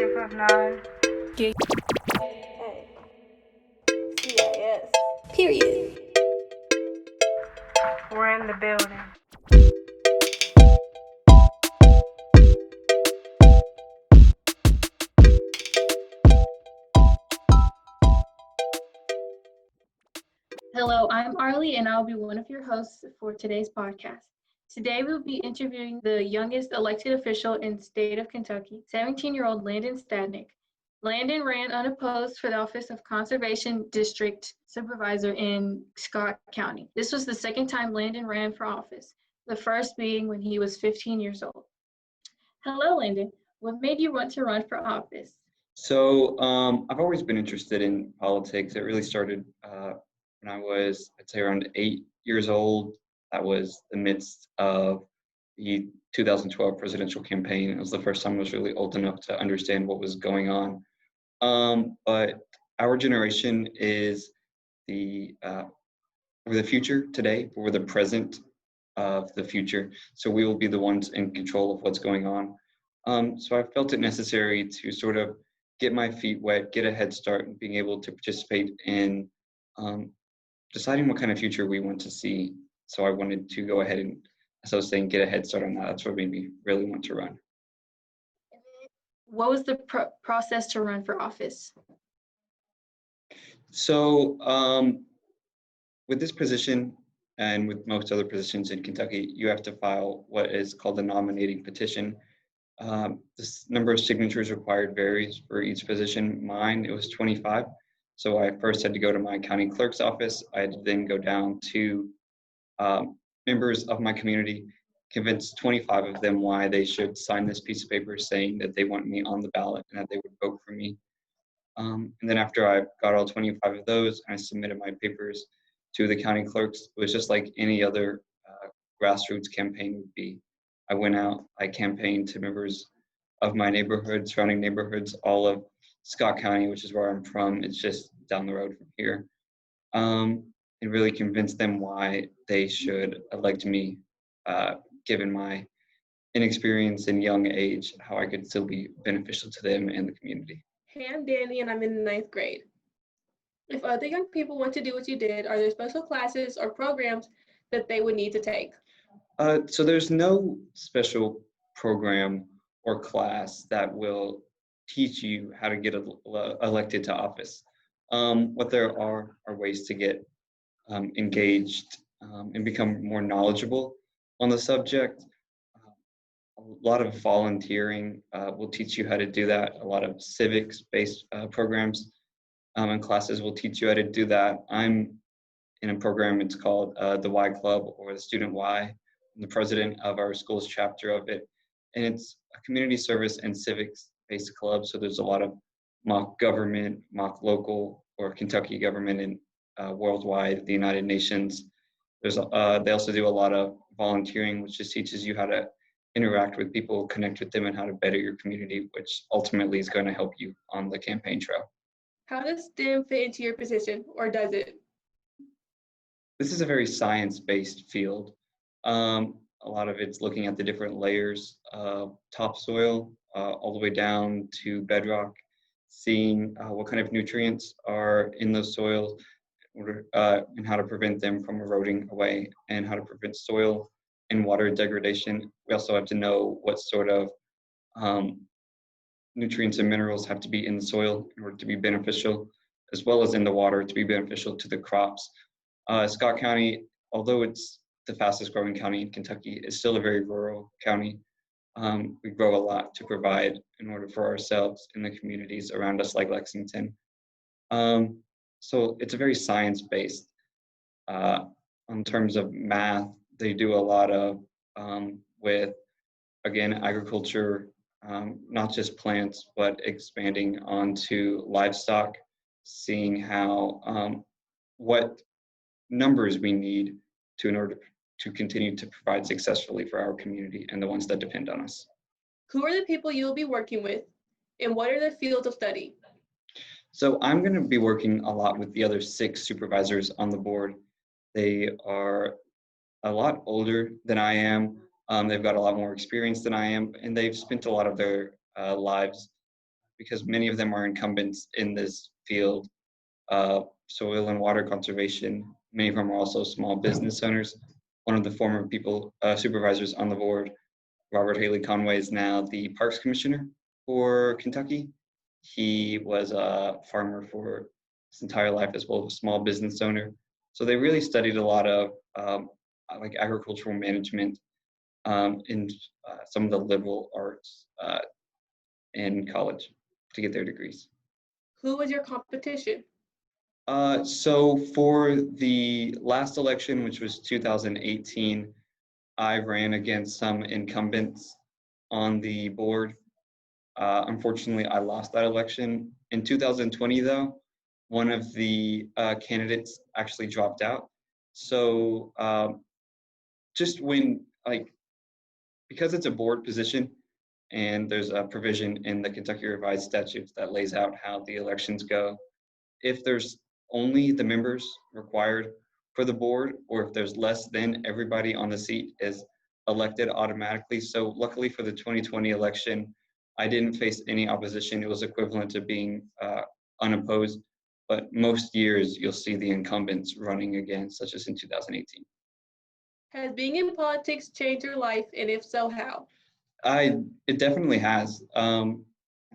Collective of Nine. CIS. Period. We're in the building. Hello, I'm Arlie, and I'll be one of your hosts for today's podcast. Today, we'll be interviewing the youngest elected official in the state of Kentucky, 17-year-old Landon Stadnick. Landon ran unopposed for the office of Conservation District Supervisor in Scott County. This was the second time Landon ran for office, the first being when he was 15 years old. Hello, Landon. What made you want to run for office? So I've always been interested in politics. It really started when I was, I'd say, around 8 years old. That was the midst of the 2012 presidential campaign. It was the first time I was really old enough to understand what was going on. But our generation is we're the future today. We're the present of the future. So we will be the ones in control of what's going on. So I felt it necessary to sort of get my feet wet, get a head start, and being able to participate in deciding what kind of future we want to see. So I wanted to go ahead and, as I was saying, get a head start on that. That's what made me really want to run. What was the process to run for office? So with this position and with most other positions in Kentucky, you have to file what is called a nominating petition. This number of signatures required varies for each position. Mine, it was 25. So I first had to go to my county clerk's office. I had to then go down to members of my community, convince 25 of them why they should sign this piece of paper saying that they want me on the ballot and that they would vote for me. And then after I got all 25 of those, I submitted my papers to the county clerks. It was just like any other grassroots campaign would be. I went out, I campaigned to members of my neighborhood, surrounding neighborhoods, all of Scott County, which is where I'm from. It's just down the road from here. And really convinced them why they should elect me, given my inexperience and young age, how I could still be beneficial to them and the community. Hey, I'm Danny, and I'm in the 9th grade. If other young people want to do what you did, are there special classes or programs that they would need to take? So there's no special program or class that will teach you how to get elected to office. What there are ways to get engaged and become more knowledgeable on the subject. A lot of volunteering will teach you how to do that. A lot of civics-based programs and classes will teach you how to do that. I'm in a program, it's called the Y Club or the Student Y. I'm the president of our school's chapter of it. And it's a community service and civics-based club. So there's a lot of mock government, mock local, or Kentucky government and worldwide, the United Nations. They also do a lot of volunteering, which just teaches you how to interact with people, connect with them, and how to better your community, which ultimately is going to help you on the campaign trail. How does STEM fit into your position, or does it? This is a very science-based field. A lot of it's looking at the different layers of topsoil, all the way down to bedrock, seeing what kind of nutrients are in those soils, and how to prevent them from eroding away, and how to prevent soil and water degradation. We also have to know what sort of nutrients and minerals have to be in the soil in order to be beneficial, as well as in the water to be beneficial to the crops. Scott County, although it's the fastest growing county in Kentucky, is still a very rural county. We grow a lot to provide in order for ourselves and the communities around us, like Lexington. So it's a very science-based. In terms of math, they do a lot of with, again, agriculture, not just plants, but expanding onto livestock, seeing how what numbers we need in order to continue to provide successfully for our community and the ones that depend on us. Who are the people you'll be working with, and what are their fields of study? So I'm going to be working a lot with the other 6 supervisors on the board. They are a lot older than I am. They've got a lot more experience than I am, and they've spent a lot of their lives because many of them are incumbents in this field, soil and water conservation. Many of them are also small business owners. One of the former supervisors on the board, Robert Haley Conway, is now the Parks Commissioner for Kentucky. He was a farmer for his entire life, as well as a small business owner. So they really studied a lot of like agricultural management in some of the liberal arts in college to get their degrees. Who was your competition? So for the last election, which was 2018, I ran against some incumbents on the board. Unfortunately, I lost that election. In 2020, though, one of the candidates actually dropped out. So just when, because it's a board position and there's a provision in the Kentucky Revised Statutes that lays out how the elections go, if there's only the members required for the board, or if there's less than, everybody on the seat is elected automatically. So luckily for the 2020 election, I didn't face any opposition. It was equivalent to being unopposed. But most years, you'll see the incumbents running again, such as in 2018. Has being in politics changed your life, and if so, how? It definitely has. And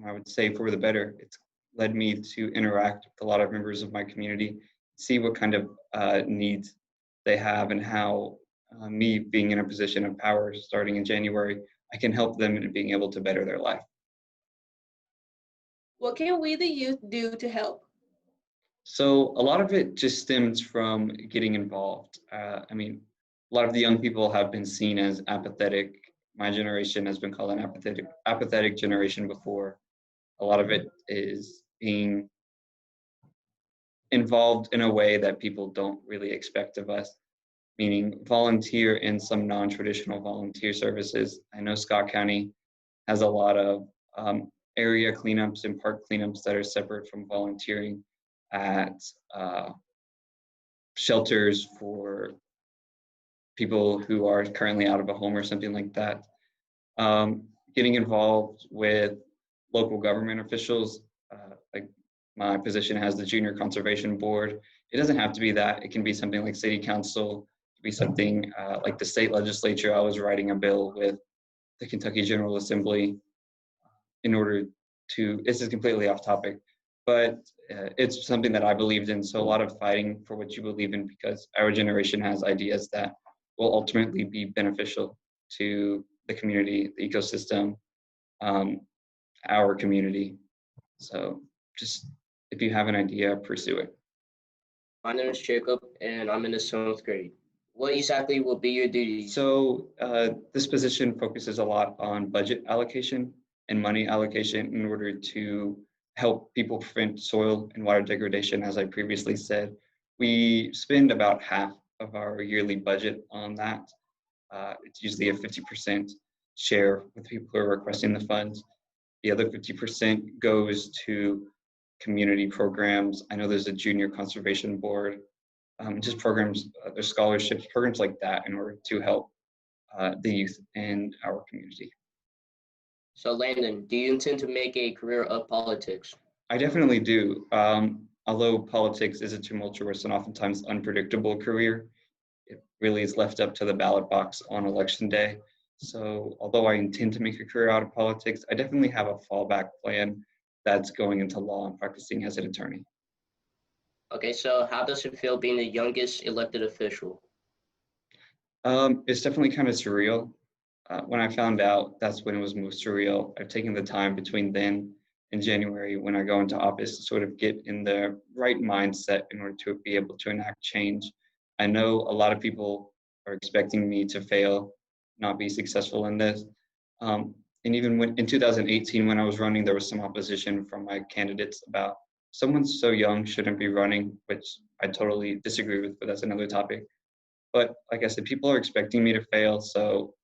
I would say for the better. It's led me to interact with a lot of members of my community, see what kind of needs they have, and how me being in a position of power starting in January, I can help them in being able to better their life. What can we, the youth, do to help? So a lot of it just stems from getting involved. A lot of the young people have been seen as apathetic. My generation has been called an apathetic generation before. A lot of it is being involved in a way that people don't really expect of us, meaning volunteer in some non-traditional volunteer services. I know Scott County has a lot of area cleanups and park cleanups that are separate from volunteering at shelters for people who are currently out of a home or something like that. Getting involved with local government officials, like my position has the Junior Conservation Board. It doesn't have to be that. It can be something like City Council. It could be something like the state legislature. I was writing a bill with the Kentucky General Assembly in order to, this is completely off topic, but it's something that I believed in. So a lot of fighting for what you believe in, because our generation has ideas that will ultimately be beneficial to the community, the ecosystem, our community. So just, if you have an idea, pursue it. My name is Jacob, and I'm in the 7th grade. What exactly will be your duties? So this position focuses a lot on budget allocation and money allocation in order to help people prevent soil and water degradation. As I previously said, we spend about half of our yearly budget on that. It's usually a 50% share with people who are requesting the funds. The other 50% goes to community programs. I know there's a Junior Conservation Board, just programs, there's scholarships, programs like that in order to help the youth in our community. So Landon, do you intend to make a career of politics? I definitely do. Although politics is a tumultuous and oftentimes unpredictable career, it really is left up to the ballot box on election day. So although I intend to make a career out of politics, I definitely have a fallback plan that's going into law and practicing as an attorney. Okay, so how does it feel being the youngest elected official? It's definitely kind of surreal. When I found out, that's when it was most surreal. I've taken the time between then and January when I go into office to sort of get in the right mindset in order to be able to enact change. I know a lot of people are expecting me to fail, not be successful in this. And even when in 2018, when I was running, there was some opposition from my candidates about someone so young shouldn't be running, which I totally disagree with, but that's another topic. But like I said, people are expecting me to fail, so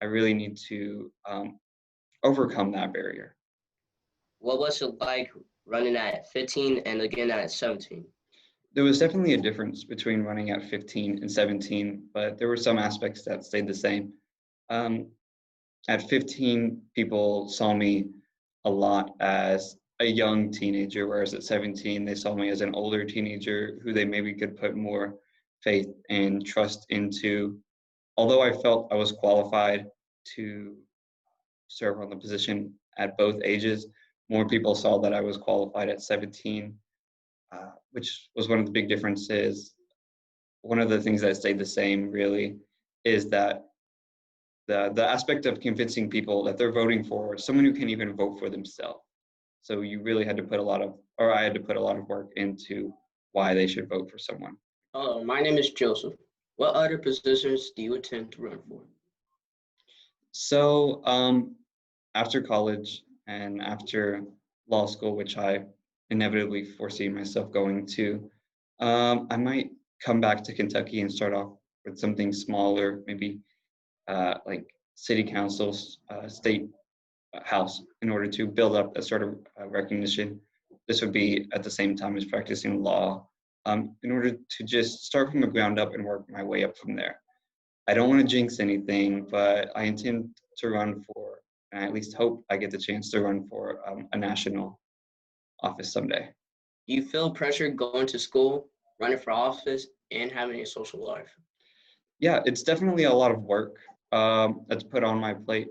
I really need to overcome that barrier. What was it like running at 15 and again at 17? There was definitely a difference between running at 15 and 17, but there were some aspects that stayed the same. At 15, people saw me a lot as a young teenager, whereas at 17, they saw me as an older teenager who they maybe could put more faith and trust into. Although I felt I was qualified to serve on the position at both ages, more people saw that I was qualified at 17, which was one of the big differences. One of the things that stayed the same really is that the aspect of convincing people that they're voting for someone who can't even vote for themselves. So you really had to put I had to put a lot of work into why they should vote for someone. Hello, my name is Joseph. What other positions do you intend to run for? So after college and after law school, which I inevitably foresee myself going to, I might come back to Kentucky and start off with something smaller, maybe like city councils, state house, in order to build up a sort of recognition. This would be at the same time as practicing law, in order to just start from the ground up and work my way up from there. I don't want to jinx anything, but I intend to run for, and I at least hope I get the chance to run for a national office someday. Do you feel pressure going to school, running for office, and having a social life? Yeah, it's definitely a lot of work that's put on my plate,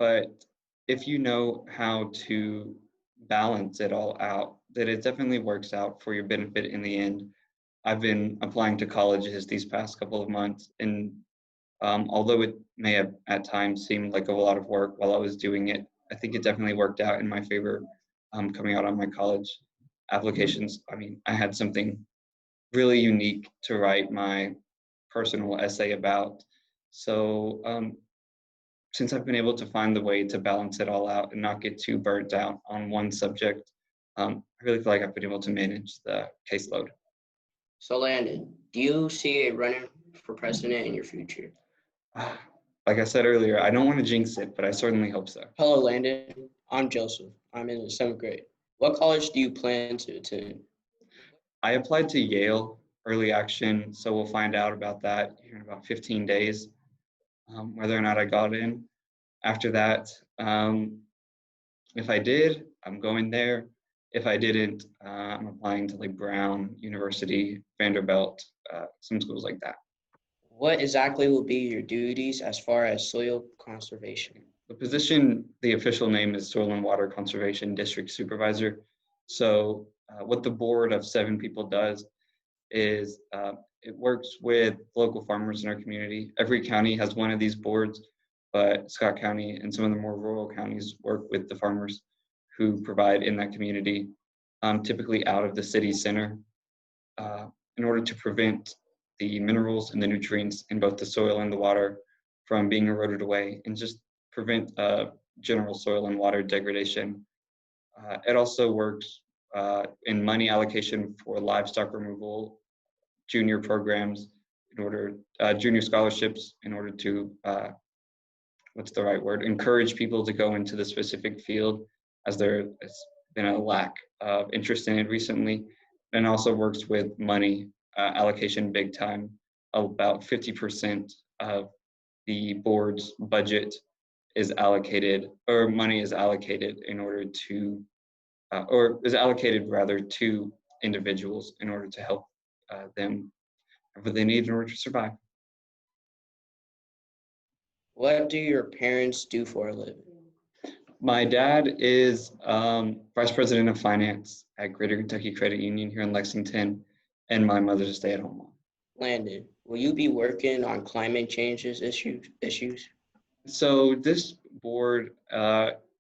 but if you know how to balance it all out, that it definitely works out for your benefit in the end. I've been applying to colleges these past couple of months, and although it may have at times seemed like a lot of work while I was doing it, I think it definitely worked out in my favor coming out on my college applications. I mean, I had something really unique to write my personal essay about. So since I've been able to find the way to balance it all out and not get too burnt out on one subject, I really feel like I've been able to manage the caseload. So Landon, do you see a running for president in your future? Like I said earlier, I don't want to jinx it, but I certainly hope so. Hello, Landon. I'm Joseph. I'm in the 7th grade. What college do you plan to attend? I applied to Yale Early Action, so we'll find out about that here in about 15 days, whether or not I got in. After that, if I did, I'm going there. If I didn't, I'm applying to like Brown University, Vanderbilt, some schools like that. What exactly will be your duties as far as soil conservation? The position, the official name is Soil and Water Conservation District Supervisor. So what the board of 7 people does is it works with local farmers in our community. Every county has one of these boards, but Scott County and some of the more rural counties work with the farmers who provide in that community, typically out of the city center, in order to prevent the minerals and the nutrients in both the soil and the water from being eroded away and just prevent general soil and water degradation. It also works in money allocation for livestock removal, junior programs, junior scholarships in order to, encourage people to go into the specific field, as there has been a lack of interest in it recently, and also works with money allocation big time. About 50% of the board's budget is allocated, or money is allocated in order to, or is allocated rather to individuals in order to help them whatever they need in order to survive. What do your parents do for a living? My dad is Vice President of Finance at Greater Kentucky Credit Union here in Lexington, and my mother's a stay-at-home mom. Landon, will you be working on climate changes issues? So this board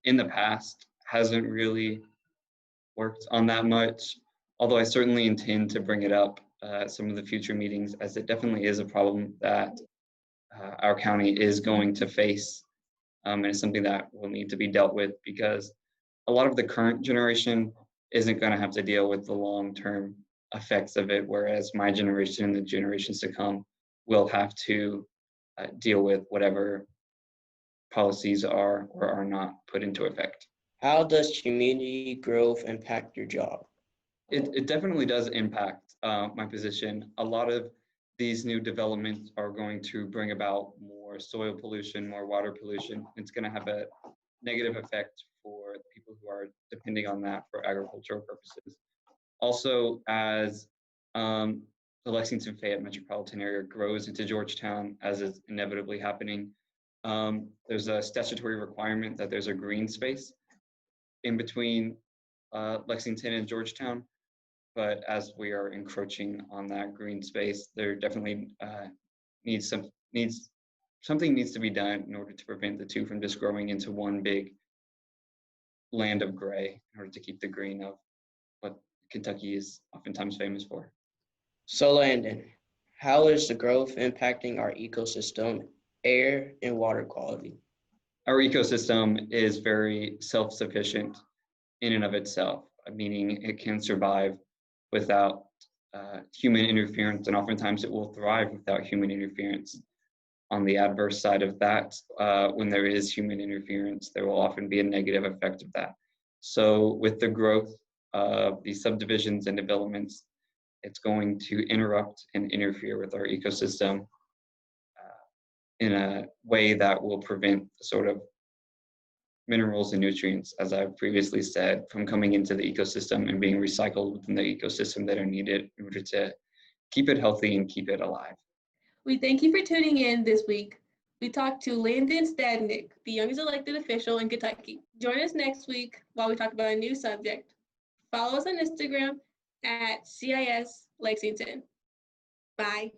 in the past hasn't really worked on that much, although I certainly intend to bring it up at some of the future meetings, as it definitely is a problem that our county is going to face, and it's something that will need to be dealt with, because a lot of the current generation isn't going to have to deal with the long-term effects of it, whereas my generation and the generations to come will have to deal with whatever policies are or are not put into effect. How does community growth impact your job? It definitely does impact my position. A lot of these new developments are going to bring about more soil pollution, more water pollution. It's going to have a negative effect for the people who who are depending on that for agricultural purposes. Also, as the Lexington-Fayette metropolitan area grows into Georgetown, as is inevitably happening, there's a statutory requirement that there's a green space in between Lexington and Georgetown. But as we are encroaching on that green space, there definitely something needs to be done in order to prevent the two from just growing into one big land of gray in order to keep the green of what Kentucky is oftentimes famous for. So Landon, how is the growth impacting our ecosystem, air, and water quality? Our ecosystem is very self-sufficient in and of itself, meaning it can survive without human interference, and oftentimes it will thrive without human interference. On the adverse side of that, when there is human interference, there will often be a negative effect of that. So with the growth of these subdivisions and developments, it's going to interrupt and interfere with our ecosystem in a way that will prevent the sort of minerals and nutrients, as I've previously said, from coming into the ecosystem and being recycled within the ecosystem that are needed in order to keep it healthy and keep it alive. We thank you for tuning in this week. We talked to Landon Stadnick, the youngest elected official in Kentucky. Join us next week while we talk about a new subject. Follow us on Instagram at CIS Lexington. Bye.